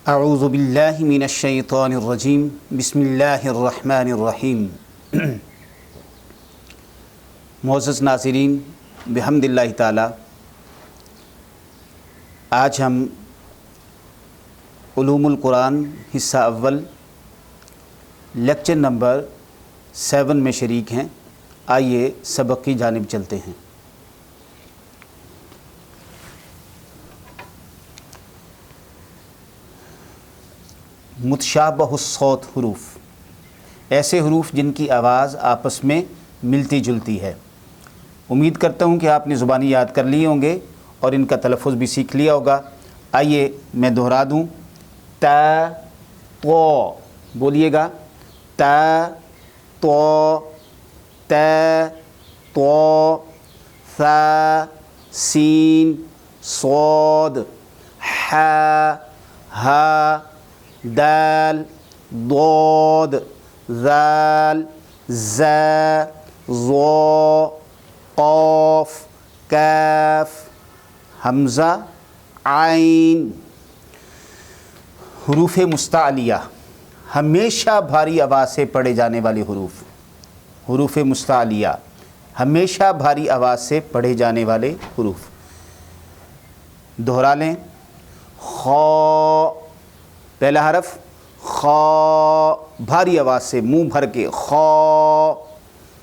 اعوذ باللہ من الشیطان الرجیم بسم اللہ الرحمن الرحیم۔ معزز ناظرین، بحمد اللہ تعالی آج ہم علوم القرآن حصہ اول لیکچر نمبر 7 میں شریک ہیں۔ آئیے سبق کی جانب چلتے ہیں۔ متشابہ الصوت حروف، ایسے حروف جن کی آواز آپس میں ملتی جلتی ہے۔ امید کرتا ہوں کہ آپ نے زبانی یاد کر لیے ہوں گے اور ان کا تلفظ بھی سیکھ لیا ہوگا۔ آئیے میں دہرا دوں۔ تا تو بولیے گا، تا تو، تا تو، ثا سین صاد حا ہا دال ضاد ذال زا ظا قاف کاف حمزہ عین۔ حروف مستعلیہ، ہمیشہ بھاری آواز سے پڑھے جانے والے حروف۔ حروف مستعلیہ، ہمیشہ بھاری آواز سے پڑھے جانے والے حروف۔ دہرا لیں۔ خا، پہلا حرف خا، بھاری آواز سے منہ بھر کے خا۔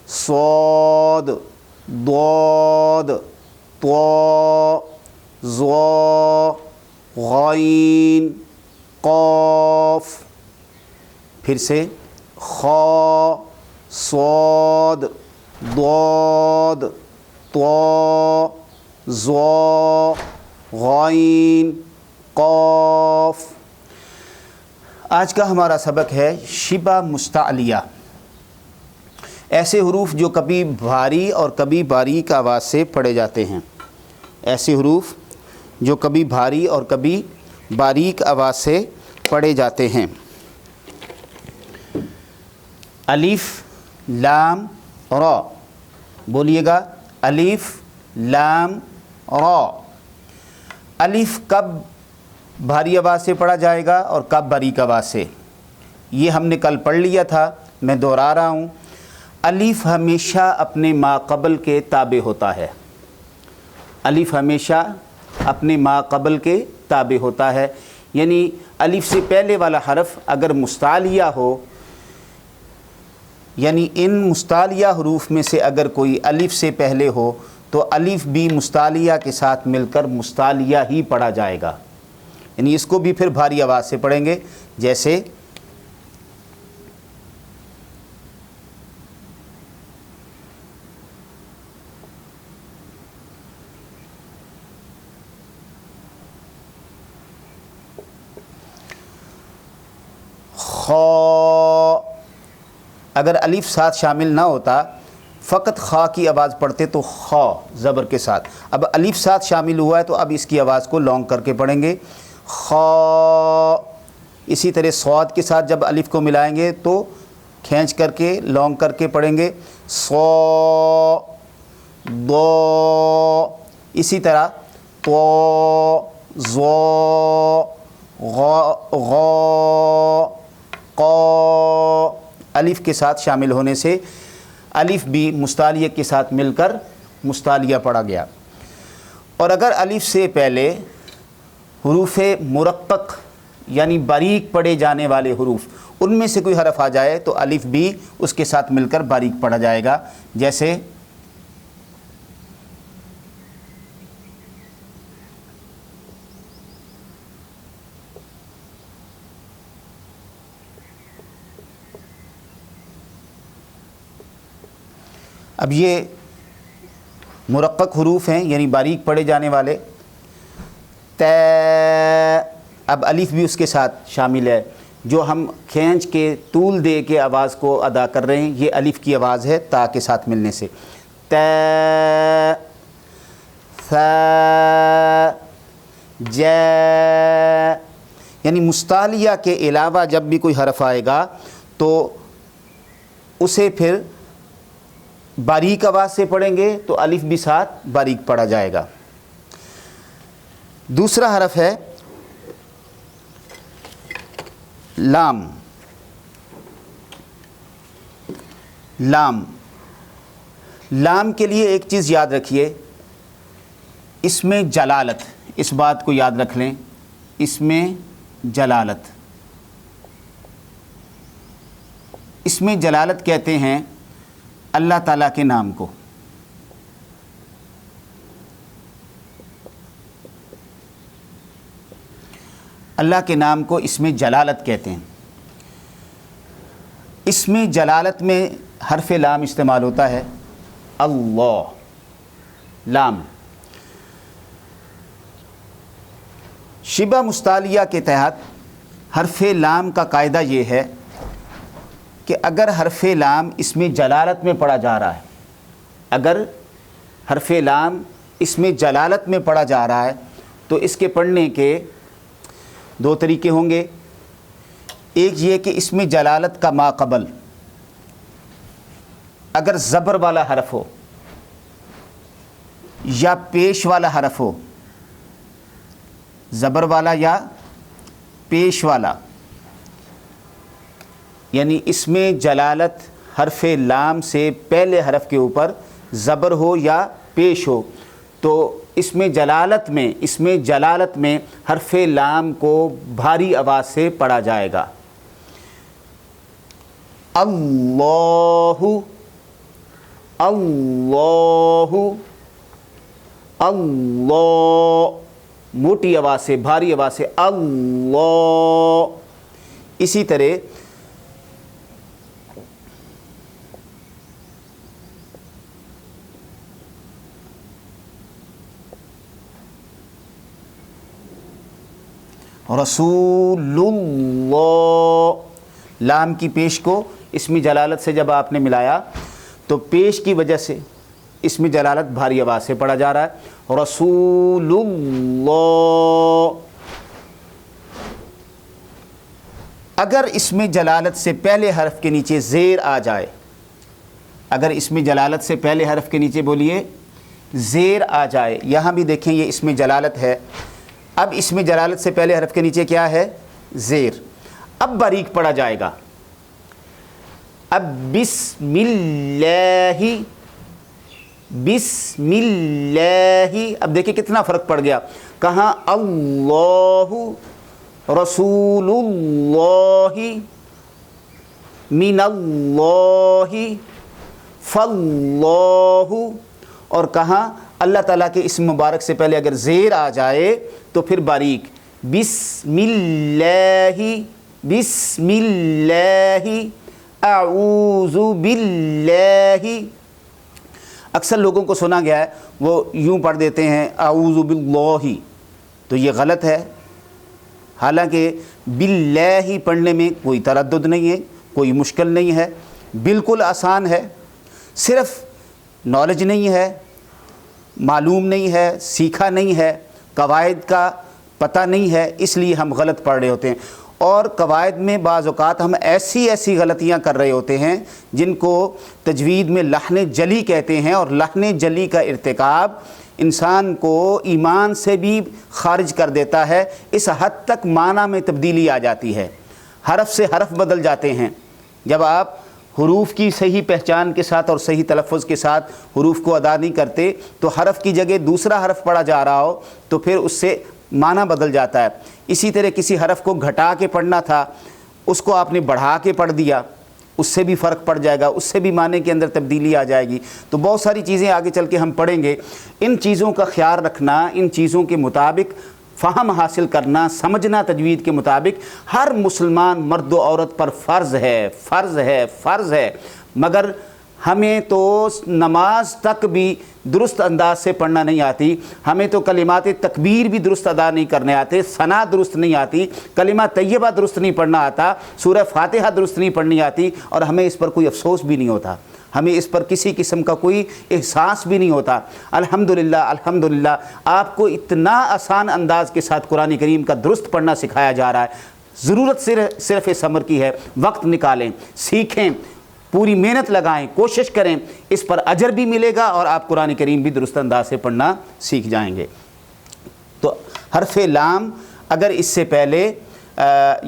صاد، ضاد، طا، ظا، غین، قاف۔ پھر سے خا، صاد، ضاد، طا، ظا، غین، قاف۔ آج کا ہمارا سبق ہے شبہ مستعلیہ، ایسے حروف جو کبھی بھاری اور کبھی باریک آواز سے پڑھے جاتے ہیں۔ ایسے حروف جو کبھی بھاری اور کبھی باریک آواز سے پڑھے جاتے ہیں۔ الف لام را، بولیے گا الف لام را۔ الف کب بھاری آواز سے پڑھا جائے گا اور کب باریک آواز سے، یہ ہم نے کل پڑھ لیا تھا، میں دہرا رہا ہوں۔ الف ہمیشہ اپنے ما قبل کے تابع ہوتا ہے۔ الف ہمیشہ اپنے ما قبل کے تابع ہوتا ہے، یعنی الف سے پہلے والا حرف اگر مستعلیہ ہو، یعنی ان مستعلیہ حروف میں سے اگر کوئی الف سے پہلے ہو تو الف بھی مستعلیہ کے ساتھ مل کر مستعلیہ ہی پڑھا جائے گا، یعنی اس کو بھی پھر بھاری آواز سے پڑھیں گے۔ جیسے خا، اگر الف ساتھ شامل نہ ہوتا، فقط خا کی آواز پڑھتے تو خا زبر کے ساتھ۔ اب الف ساتھ شامل ہوا ہے تو اب اس کی آواز کو لانگ کر کے پڑھیں گے، خا۔ اسی طرح صاد کے ساتھ جب الف کو ملائیں گے تو کھینچ کر کے لانگ کر کے پڑھیں گے، صا، ضا۔ اسی طرح طا، ظا، غا، قا۔ الف کے ساتھ شامل ہونے سے الف بھی مستعلیہ کے ساتھ مل کر مستعلیہ پڑھا گیا۔ اور اگر الف سے پہلے حروف مرقق یعنی باریک پڑھے جانے والے حروف، ان میں سے کوئی حرف آ جائے تو الف بھی اس کے ساتھ مل کر باریک پڑھا جائے گا۔ جیسے اب یہ مرقق حروف ہیں یعنی باریک پڑھے جانے والے۔ ت، اب الف بھی اس کے ساتھ شامل ہے، جو ہم کھینچ کے طول دے کے آواز کو ادا کر رہے ہیں، یہ الف کی آواز ہے تا کے ساتھ ملنے سے۔ ت، ث، ج، یعنی مستعلیہ کے علاوہ جب بھی کوئی حرف آئے گا تو اسے پھر باریک آواز سے پڑھیں گے تو الف بھی ساتھ باریک پڑھا جائے گا۔ دوسرا حرف ہے لام لام لام کے لیے ایک چیز یاد رکھیے، اس میں جلالت، اس بات کو یاد رکھ لیں، اس میں جلالت، اس میں جلالت کہتے ہیں اللہ تعالیٰ کے نام کو۔ اللہ کے نام کو اس میں جلالت کہتے ہیں۔ اس میں جلالت میں حرف لام استعمال ہوتا ہے، اللہ، لام۔ شبہ مستعلیہ کے تحت حرف لام کا قاعدہ یہ ہے کہ اگر حرف لام اس میں جلالت میں پڑھا جا رہا ہے، اگر حرف لام اس میں جلالت میں پڑھا جا رہا ہے تو اس کے پڑھنے کے دو طریقے ہوں گے۔ ایک یہ کہ اس میں جلالت کا ما قبل اگر زبر والا حرف ہو یا پیش والا حرف ہو، زبر والا یا پیش والا، یعنی اس میں جلالت حرف لام سے پہلے حرف کے اوپر زبر ہو یا پیش ہو، تو اس میں جلالت میں حرف لام کو بھاری آواز سے پڑھا جائے گا۔ اللہ، اللہ، اللہ، موٹی آواز سے، بھاری آواز سے اللہ۔ اسی طرح رسول اللہ، لام کی پیش کو اس میں جلالت سے جب آپ نے ملایا تو پیش کی وجہ سے اس میں جلالت بھاری آواز سے پڑھا جا رہا ہے، رسول اللہ۔ اگر اس میں جلالت سے پہلے حرف کے نیچے زیر آ جائے، اگر اس میں جلالت سے پہلے حرف کے نیچے بولیے زیر آ جائے، یہاں بھی دیکھیں یہ اس میں جلالت ہے، اب اس میں جلالت سے پہلے حرف کے نیچے کیا ہے؟ زیر۔ اب باریک پڑھا جائے گا، اب بسم اللہ، بسم اللہ، اب دیکھیں کتنا فرق پڑ گیا، کہاں اللہ، رسول اللہ، من اللہ، فاللہ، اور کہاں اللہ تعالیٰ کے اسم مبارک سے پہلے اگر زیر آ جائے تو پھر باریک، بسم اللہ، بسم اللہ، اعوذ باللہ۔ اکثر لوگوں کو سنا گیا ہے وہ یوں پڑھ دیتے ہیں اعوذ باللہ، تو یہ غلط ہے۔ حالانکہ باللہ پڑھنے میں کوئی تردد نہیں ہے، کوئی مشکل نہیں ہے، بالکل آسان ہے، صرف نالج نہیں ہے، معلوم نہیں ہے، سیکھا نہیں ہے، قواعد کا پتہ نہیں ہے، اس لیے ہم غلط پڑھ رہے ہوتے ہیں۔ اور قواعد میں بعض اوقات ہم ایسی غلطیاں کر رہے ہوتے ہیں جن کو تجوید میں لحن جلی کہتے ہیں، اور لحن جلی کا ارتکاب انسان کو ایمان سے بھی خارج کر دیتا ہے، اس حد تک معنی میں تبدیلی آ جاتی ہے، حرف سے حرف بدل جاتے ہیں۔ جب آپ حروف کی صحیح پہچان کے ساتھ اور صحیح تلفظ کے ساتھ حروف کو ادا نہیں کرتے تو حرف کی جگہ دوسرا حرف پڑھا جا رہا ہو تو پھر اس سے معنی بدل جاتا ہے۔ اسی طرح کسی حرف کو گھٹا کے پڑھنا تھا، اس کو آپ نے بڑھا کے پڑھ دیا، اس سے بھی فرق پڑ جائے گا، اس سے بھی معنی کے اندر تبدیلی آ جائے گی۔ تو بہت ساری چیزیں آگے چل کے ہم پڑھیں گے، ان چیزوں کا خیال رکھنا، ان چیزوں کے مطابق فہم حاصل کرنا، سمجھنا تجوید کے مطابق ہر مسلمان مرد و عورت پر فرض ہے، فرض ہے، فرض ہے۔ مگر ہمیں تو نماز تک بھی درست انداز سے پڑھنا نہیں آتی، ہمیں تو کلمات تکبیر بھی درست ادا نہیں کرنے آتے، ثنا درست نہیں آتی، کلمہ طیبہ درست نہیں پڑھنا آتا، سورہ فاتحہ درست نہیں پڑھنی آتی، اور ہمیں اس پر کوئی افسوس بھی نہیں ہوتا، ہمیں اس پر کسی قسم کا کوئی احساس بھی نہیں ہوتا۔ الحمدللہ، الحمدللہ، آپ کو اتنا آسان انداز کے ساتھ قرآن کریم کا درست پڑھنا سکھایا جا رہا ہے۔ ضرورت صرف اس امر کی ہے، وقت نکالیں، سیکھیں، پوری محنت لگائیں، کوشش کریں، اس پر اجر بھی ملے گا اور آپ قرآن کریم بھی درست انداز سے پڑھنا سیکھ جائیں گے۔ تو حرف لام اگر اس سے پہلے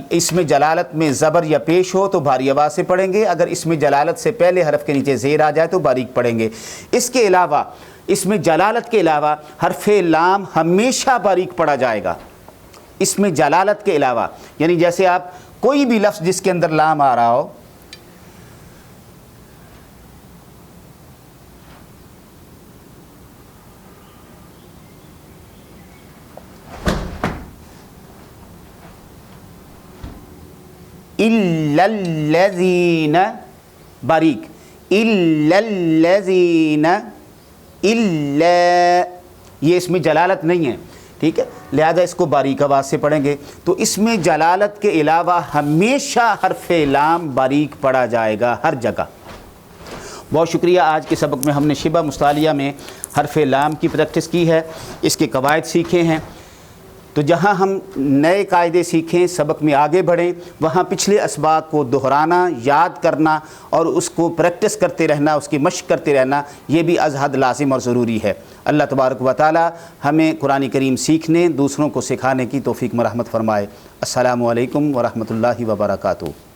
اس میں جلالت میں زبر یا پیش ہو تو بھاری آواز سے پڑھیں گے، اگر اس میں جلالت سے پہلے حرف کے نیچے زیر آ جائے تو باریک پڑھیں گے۔ اس کے علاوہ اس میں جلالت کے علاوہ حرف لام ہمیشہ باریک پڑھا جائے گا، اس میں جلالت کے علاوہ، یعنی جیسے آپ کوئی بھی لفظ جس کے اندر لام آ رہا ہو، اِلَّا الَّذِينَ باریک، اِلَّا الَّذِينَ، اِلَّا یہ اس میں جلالت نہیں ہے، ٹھیک ہے، لہذا اس کو باریک آواز سے پڑھیں گے۔ تو اس میں جلالت کے علاوہ ہمیشہ حرف لام باریک پڑھا جائے گا ہر جگہ۔ بہت شکریہ۔ آج کے سبق میں ہم نے شبہ مستعلیہ میں حرف لام کی پریکٹس کی ہے، اس کے قواعد سیکھے ہیں۔ تو جہاں ہم نئے قاعدے سیکھیں، سبق میں آگے بڑھیں، وہاں پچھلے اسباق کو دہرانا، یاد کرنا اور اس کو پریکٹس کرتے رہنا، اس کی مشق کرتے رہنا، یہ بھی از حد لازم اور ضروری ہے۔ اللہ تبارک و تعالی ہمیں قرآن کریم سیکھنے، دوسروں کو سکھانے کی توفیق مرحمت فرمائے۔ السلام علیکم ورحمۃ اللہ وبرکاتہ۔